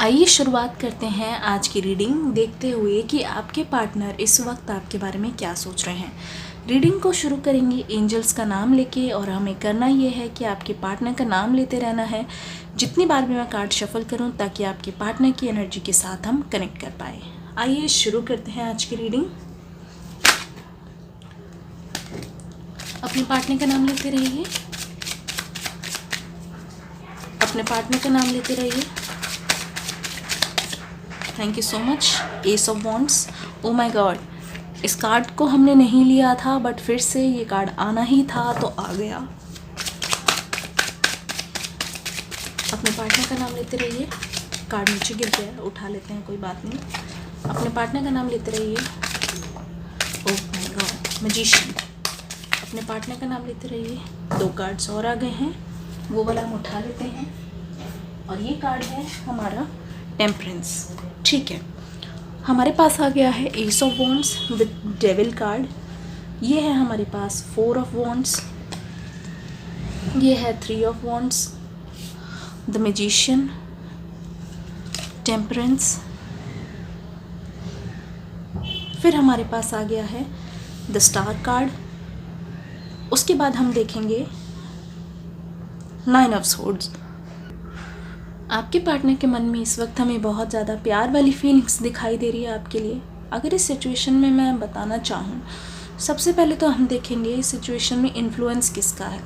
आइए शुरुआत करते हैं आज की रीडिंग देखते हुए कि आपके पार्टनर इस वक्त आपके बारे में क्या सोच रहे हैं। रीडिंग को शुरू करेंगे एंजल्स का नाम लेके और हमें करना ये है कि आपके पार्टनर का नाम लेते रहना है जितनी बार भी मैं कार्ड शफल करूं, ताकि आपके पार्टनर की एनर्जी के साथ हम कनेक्ट कर पाए। आइए शुरू करते हैं आज की रीडिंग। अपने पार्टनर का नाम लेते रहिए, अपने पार्टनर का नाम लेते रहिए। Thank you so much. S of wands. Oh my God, इस कार्ड को हमने नहीं लिया था बट फिर से ये कार्ड आना ही था तो आ गया। अपने पार्टनर का नाम लेते रहिए। कार्ड नीचे गिर गया, उठा लेते हैं, कोई बात नहीं। अपने पार्टनर का नाम लेते रहिए। Oh my God, magician. अपने पार्टनर का नाम लेते रहिए। 2 कार्ड्स और आ गए हैं, वो वाला हम उठा लेते हैं। और ये कार्ड है हमारा टेम्परेंस। ठीक है, हमारे पास आ गया है S of wands with devil card. ये है हमारे पास 4 ऑफ वॉन्ड्स, ये है 3 of wands, the magician, temperance. फिर हमारे पास आ गया है द स्टार कार्ड। उसके बाद हम देखेंगे 9 ऑफ स्वॉर्ड्स। आपके पार्टनर के मन में इस वक्त हमें बहुत ज़्यादा प्यार वाली फीलिंग्स दिखाई दे रही है आपके लिए। अगर इस सिचुएशन में मैं बताना चाहूँ, सबसे पहले तो हम देखेंगे इस सिचुएशन में इन्फ्लुएंस किसका है।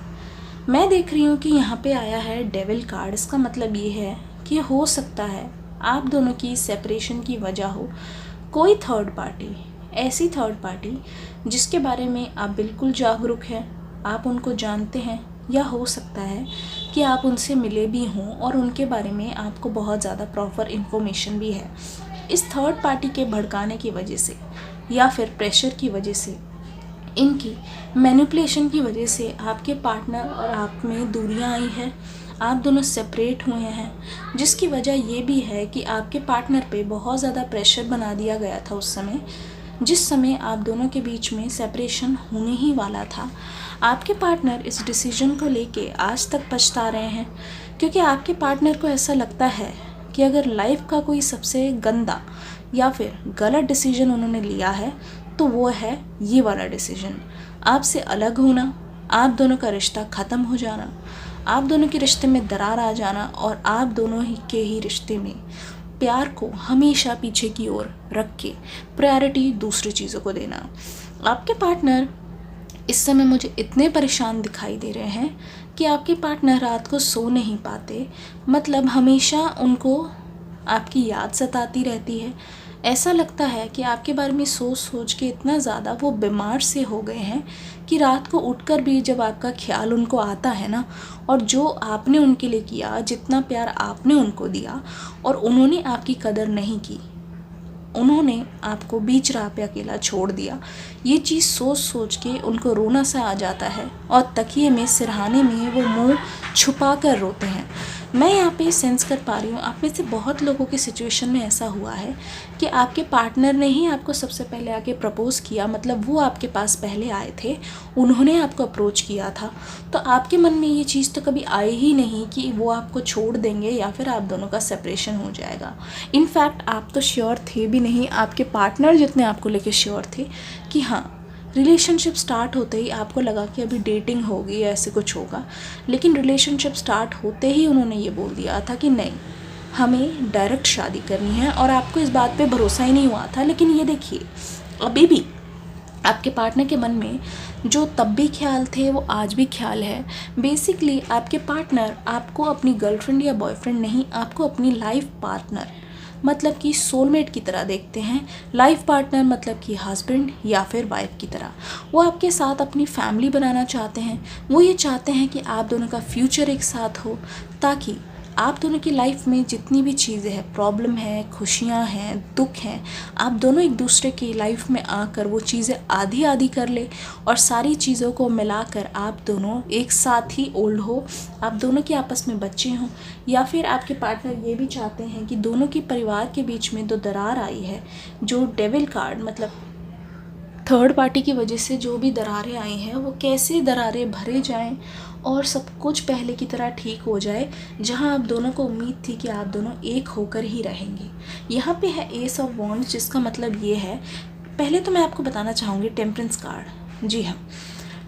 मैं देख रही हूँ कि यहाँ पे आया है डेविल कार्ड। इसका मतलब ये है कि हो सकता है आप दोनों की सेपरेशन की वजह हो कोई थर्ड पार्टी, ऐसी थर्ड पार्टी जिसके बारे में आप बिल्कुल जागरूक हैं, आप उनको जानते हैं, या हो सकता है कि आप उनसे मिले भी हों और उनके बारे में आपको बहुत ज़्यादा प्रॉपर इन्फॉर्मेशन भी है। इस थर्ड पार्टी के भड़काने की वजह से या फिर प्रेशर की वजह से, इनकी मैनिपुलेशन की वजह से आपके पार्टनर और आप में दूरियां आई हैं, आप दोनों सेपरेट हुए हैं। जिसकी वजह ये भी है कि आपके पार्टनर पे बहुत ज़्यादा प्रेशर बना दिया गया था उस समय, जिस समय आप दोनों के बीच में सेपरेशन होने ही वाला था। आपके पार्टनर इस डिसीजन को लेके आज तक पछता रहे हैं, क्योंकि आपके पार्टनर को ऐसा लगता है कि अगर लाइफ का कोई सबसे गंदा या फिर गलत डिसीजन उन्होंने लिया है तो वो है ये वाला डिसीजन, आपसे अलग होना, आप दोनों का रिश्ता ख़त्म हो जाना, आप दोनों के रिश्ते में दरार आ जाना और आप दोनों ही के ही रिश्ते में प्यार को हमेशा पीछे की ओर रख के प्रायोरिटी दूसरी चीज़ों को देना। आपके पार्टनर इस समय मुझे इतने परेशान दिखाई दे रहे हैं कि आपके पार्टनर रात को सो नहीं पाते, मतलब हमेशा उनको आपकी याद सताती रहती है। ऐसा लगता है कि आपके बारे में सोच सोच के इतना ज़्यादा वो बीमार से हो गए हैं कि रात को उठकर भी जब आपका ख्याल उनको आता है ना, और जो आपने उनके लिए किया, जितना प्यार आपने उनको दिया और उन्होंने आपकी कदर नहीं की, उन्होंने आपको बीच राह पे अकेला छोड़ दिया, ये चीज़ सोच सोच के उनको रोना सा आ जाता है और तकिए में सिरहाने में वो मुंह छुपा कर रोते हैं। मैं यहाँ पे सेंस कर पा रही हूँ आप में से बहुत लोगों की सिचुएशन में ऐसा हुआ है कि आपके पार्टनर ने ही आपको सबसे पहले आके प्रपोज़ किया, मतलब वो आपके पास पहले आए थे, उन्होंने आपको अप्रोच किया था। तो आपके मन में ये चीज़ तो कभी आई ही नहीं कि वो आपको छोड़ देंगे या फिर आप दोनों का सेपरेशन हो जाएगा। इनफैक्ट आप तो श्योर थे भी नहीं, आपके पार्टनर जितने आपको लेके श्योर थे कि हाँ, रिलेशनशिप स्टार्ट होते ही आपको लगा कि अभी डेटिंग होगी या ऐसे कुछ होगा, लेकिन रिलेशनशिप स्टार्ट होते ही उन्होंने ये बोल दिया था कि नहीं, हमें डायरेक्ट शादी करनी है, और आपको इस बात पे भरोसा ही नहीं हुआ था। लेकिन ये देखिए, अभी भी आपके पार्टनर के मन में जो तब भी ख्याल थे वो आज भी ख्याल है। बेसिकली आपके पार्टनर आपको अपनी गर्लफ्रेंड या बॉयफ्रेंड नहीं, आपको अपनी लाइफ पार्टनर मतलब कि सोलमेट की तरह देखते हैं। लाइफ पार्टनर मतलब कि हस्बैंड या फिर वाइफ की तरह वो आपके साथ अपनी फैमिली बनाना चाहते हैं। वो ये चाहते हैं कि आप दोनों का फ्यूचर एक साथ हो, ताकि आप दोनों की लाइफ में जितनी भी चीज़ें हैं, प्रॉब्लम है, खुशियाँ हैं, दुख हैं, आप दोनों एक दूसरे की लाइफ में आकर वो चीज़ें आधी आधी कर ले और सारी चीज़ों को मिलाकर आप दोनों एक साथ ही ओल्ड हो, आप दोनों के आपस में बच्चे हों। या फिर आपके पार्टनर ये भी चाहते हैं कि दोनों के परिवार के बीच में जो दरार आई है, जो डेविल कार्ड मतलब थर्ड पार्टी की वजह से जो भी दरारें आई हैं वो कैसे दरारें भरे जाएं और सब कुछ पहले की तरह ठीक हो जाए, जहां आप दोनों को उम्मीद थी कि आप दोनों एक होकर ही रहेंगे। यहाँ पे है एस ऑफ वॉन्ड्स, जिसका मतलब ये है, पहले तो मैं आपको बताना चाहूँगी टेम्परेंस कार्ड। जी हाँ,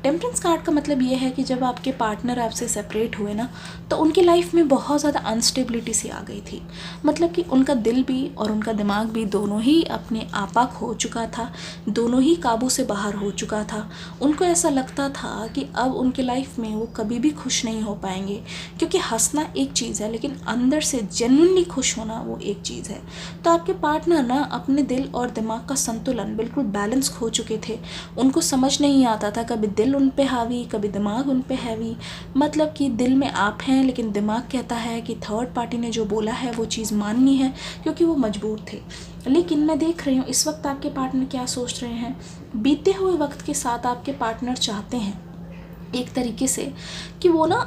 टेम्परेंस कार्ड का मतलब ये है कि जब आपके पार्टनर आपसे सेपरेट हुए ना, तो उनकी लाइफ में बहुत ज़्यादा अनस्टेबिलिटी सी आ गई थी। मतलब कि उनका दिल भी और उनका दिमाग भी दोनों ही अपने आपा खो चुका था, दोनों ही काबू से बाहर हो चुका था। उनको ऐसा लगता था कि अब उनके लाइफ में वो कभी भी खुश नहीं हो पाएंगे, क्योंकि हंसना एक चीज़ है लेकिन अंदर से जेन्युइनली खुश होना वो एक चीज़ है। तो आपके पार्टनर ना अपने दिल और दिमाग का संतुलन बिल्कुल बैलेंस खो चुके थे। उनको समझ नहीं आता था, कभी दिल उन पे हावी, कभी दिमाग उन पे हैवी। मतलब कि दिल में आप हैं लेकिन दिमाग कहता है कि थर्ड पार्टी ने जो बोला है वो चीज़ माननी है, क्योंकि वो मजबूर थे। लेकिन मैं देख रही हूँ इस वक्त आपके पार्टनर क्या सोच रहे हैं। बीते हुए वक्त के साथ आपके पार्टनर चाहते हैं एक तरीके से कि वो ना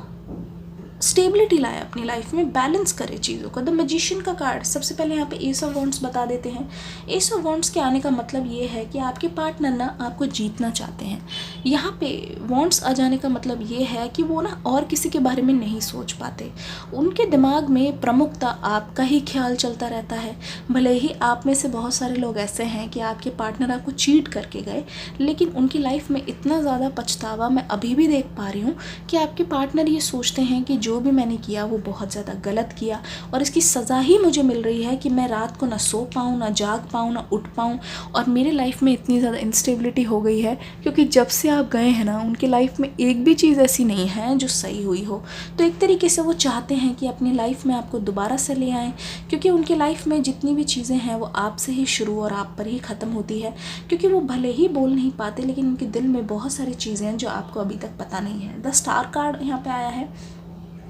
स्टेबिलिटी लाए अपनी लाइफ में, बैलेंस करे चीज़ों को। द मैजिशियन का कार्ड सबसे पहले यहाँ पे एस ऑफ वॉन्ड्स बता देते हैं। एस ऑफ वॉन्ड्स के आने का मतलब ये है कि आपके पार्टनर ना आपको जीतना चाहते हैं। यहाँ पे वॉन्ड्स आ जाने का मतलब ये है कि वो ना और किसी के बारे में नहीं सोच पाते। उनके दिमाग में प्रमुखता आपका ही ख्याल चलता रहता है। भले ही आप में से बहुत सारे लोग ऐसे हैं कि आपके पार्टनर आपको चीट करके गए, लेकिन उनकी लाइफ में इतना ज़्यादा पछतावा मैं अभी भी देख पा रही हूँ कि आपके पार्टनर ये सोचते हैं कि जो भी मैंने किया वो बहुत ज़्यादा गलत किया और इसकी सज़ा ही मुझे मिल रही है कि मैं रात को ना सो पाऊँ, ना जाग पाऊँ, ना उठ पाऊँ। और मेरे लाइफ में इतनी ज़्यादा इंस्टेबिलिटी हो गई है क्योंकि जब से आप गए हैं ना, उनके लाइफ में एक भी चीज़ ऐसी नहीं है जो सही हुई हो। तो एक तरीके से वो चाहते हैं कि अपनी लाइफ में आपको दोबारा से ले आएँ, क्योंकि उनकी लाइफ में जितनी भी चीज़ें हैं वो आपसे ही शुरू और आप पर ही ख़त्म होती है। क्योंकि वो भले ही बोल नहीं पाते, लेकिन उनके दिल में बहुत सारी चीज़ें हैं जो आपको अभी तक पता नहीं है। द स्टार कार्ड यहाँ पे आया है।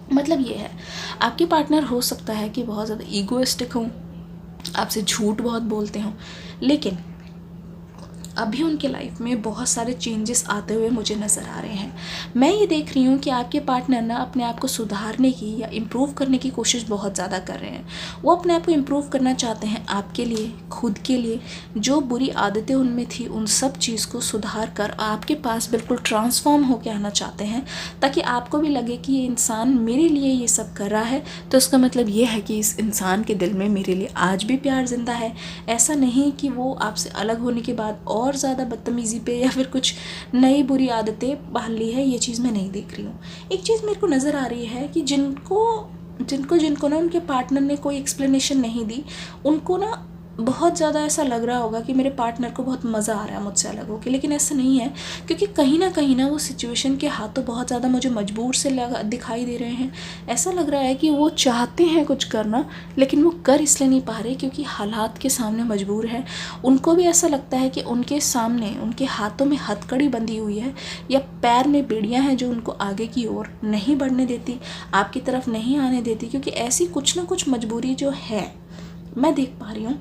मतलब ये है, आपके पार्टनर हो सकता है कि बहुत ज़्यादा ईगोइस्टिक हों, आपसे झूठ बहुत बोलते हों, लेकिन अभी उनके लाइफ में बहुत सारे चेंजेस आते हुए मुझे नज़र आ रहे हैं। मैं ये देख रही हूँ कि आपके पार्टनर ना अपने आप को सुधारने की या इम्प्रूव करने की कोशिश बहुत ज़्यादा कर रहे हैं। वो अपने आप को इम्प्रूव करना चाहते हैं आपके लिए, खुद के लिए। जो बुरी आदतें उनमें थी उन सब चीज़ को सुधार कर आपके पास बिल्कुल ट्रांसफॉर्म होकर आना चाहते हैं, ताकि आपको भी लगे कि ये इंसान मेरे लिए ये सब कर रहा है, तो इसका मतलब ये है कि इस इंसान के दिल में मेरे लिए आज भी प्यार जिंदा है। ऐसा नहीं कि वो आपसे अलग होने के बाद और ज़्यादा बदतमीज़ी पे या फिर कुछ नई बुरी आदतें बहाल ली है, ये चीज़ मैं नहीं देख रही हूँ। एक चीज़ मेरे को नज़र आ रही है कि जिनको ना उनके पार्टनर ने कोई एक्सप्लेनेशन नहीं दी, उनको ना बहुत ज़्यादा ऐसा लग रहा होगा कि मेरे पार्टनर को बहुत मज़ा आ रहा है मुझसे अलग होकर, लेकिन ऐसा नहीं है। क्योंकि कहीं ना वो सिचुएशन के हाथों बहुत ज़्यादा मुझे मजबूर से दिखाई दे रहे हैं। ऐसा लग रहा है कि वो चाहते हैं कुछ करना, लेकिन वो कर इसलिए नहीं पा रहे क्योंकि हालात के सामने मजबूर है। उनको भी ऐसा लगता है कि उनके सामने, उनके हाथों में हथकड़ी बंधी हुई है या पैर में बेड़ियाँ हैं जो उनको आगे की ओर नहीं बढ़ने देती, आपकी तरफ नहीं आने देती। क्योंकि ऐसी कुछ ना कुछ मजबूरी जो है मैं देख पा रही हूँ।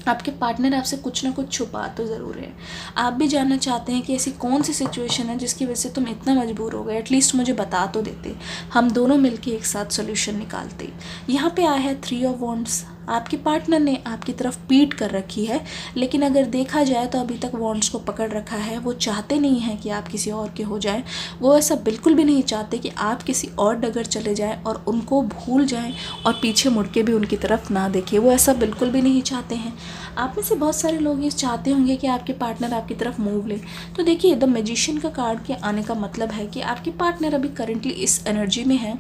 आपके पार्टनर आपसे कुछ ना कुछ छुपा तो ज़रूर है। आप भी जानना चाहते हैं कि ऐसी कौन सी सिचुएशन है जिसकी वजह से तुम इतना मजबूर हो गए, एटलीस्ट मुझे बता तो देते, हम दोनों मिलके एक साथ सोल्यूशन निकालते। यहाँ पे आया है 3 ऑफ वॉन्ड्स। आपके पार्टनर ने आपकी तरफ पीठ कर रखी है, लेकिन अगर देखा जाए तो अभी तक वॉन्ड्स को पकड़ रखा है। वो चाहते नहीं हैं कि आप किसी और के हो जाएं। वो ऐसा बिल्कुल भी नहीं चाहते कि आप किसी और डगर चले जाएं और उनको भूल जाएं और पीछे मुड़ के भी उनकी तरफ ना देखें। वो ऐसा बिल्कुल भी नहीं चाहते हैं। आप में से बहुत सारे लोग ये चाहते होंगे कि आपके पार्टनर आपकी तरफ मूव ले। तो देखिए, द मैजिशियन का कार्ड के आने का मतलब है कि आपके पार्टनर अभी करेंटली इस एनर्जी में है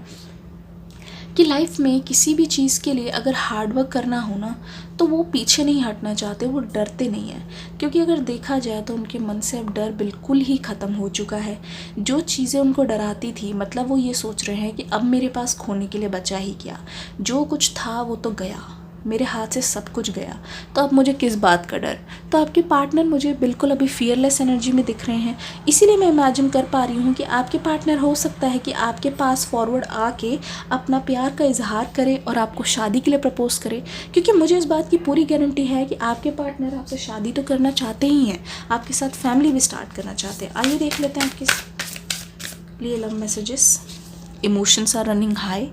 कि लाइफ में किसी भी चीज़ के लिए अगर हार्डवर्क करना हो ना, तो वो पीछे नहीं हटना चाहते, वो डरते नहीं हैं। क्योंकि अगर देखा जाए तो उनके मन से अब डर बिल्कुल ही ख़त्म हो चुका है। जो चीज़ें उनको डराती थी, मतलब वो ये सोच रहे हैं कि अब मेरे पास खोने के लिए बचा ही क्या, जो कुछ था वो तो गया, मेरे हाथ से सब कुछ गया, तो अब मुझे किस बात का डर। तो आपके पार्टनर मुझे बिल्कुल अभी फियरलेस एनर्जी में दिख रहे हैं। इसीलिए मैं इमेजिन कर पा रही हूँ कि आपके पार्टनर हो सकता है कि आपके पास फॉरवर्ड आके अपना प्यार का इजहार करे और आपको शादी के लिए प्रपोज करे। क्योंकि मुझे इस बात की पूरी गारंटी है कि आपके पार्टनर आपसे शादी तो करना चाहते ही हैं, आपके साथ फैमिली भी स्टार्ट करना चाहते हैं। आइए देख लेते हैं आपके लिए love messages. Emotions are running high,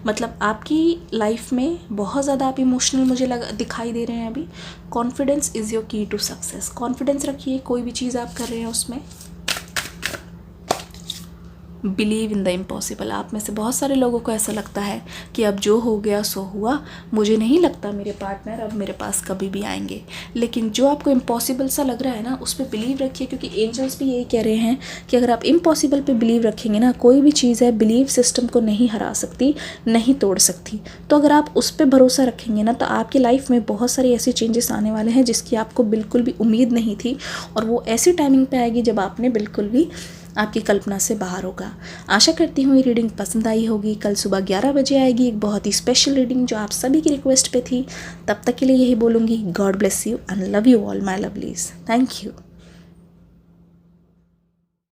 मतलब आपकी लाइफ में बहुत ज़्यादा आप इमोशनल मुझे दिखाई दे रहे हैं अभी। कॉन्फिडेंस इज़ योर की टू सक्सेस, कॉन्फिडेंस रखिए कोई भी चीज़ आप कर रहे हैं उसमें। बिलीव इन द इम्पॉसिबल, आप में से बहुत सारे लोगों को ऐसा लगता है कि अब जो हो गया सो हुआ, मुझे नहीं लगता मेरे पार्टनर अब मेरे पास कभी भी आएंगे। लेकिन जो आपको इम्पॉसिबल सा लग रहा है ना, उस पर बिलीव रखिए, क्योंकि एंजल्स भी यही कह रहे हैं कि अगर आप इम्पॉसिबल पे बिलीव रखेंगे ना, कोई भी चीज़ है बिलीव सिस्टम को नहीं हरा सकती, नहीं तोड़ सकती। तो अगर आप उस पर भरोसा रखेंगे ना, तो आपकी लाइफ में बहुत सारे ऐसे चेंजेस आने वाले हैं जिसकी आपको बिल्कुल भी उम्मीद नहीं थी, और वो ऐसी टाइमिंग पे आएगी जब आपने बिल्कुल भी आपकी कल्पना से बाहर होगा। आशा करती हूँ ये रीडिंग पसंद आई होगी। कल सुबह 11 बजे आएगी एक बहुत ही स्पेशल रीडिंग जो आप सभी की रिक्वेस्ट पे थी। तब तक के लिए यही बोलूँगी, God bless you and love you all my lovelies. Thank you.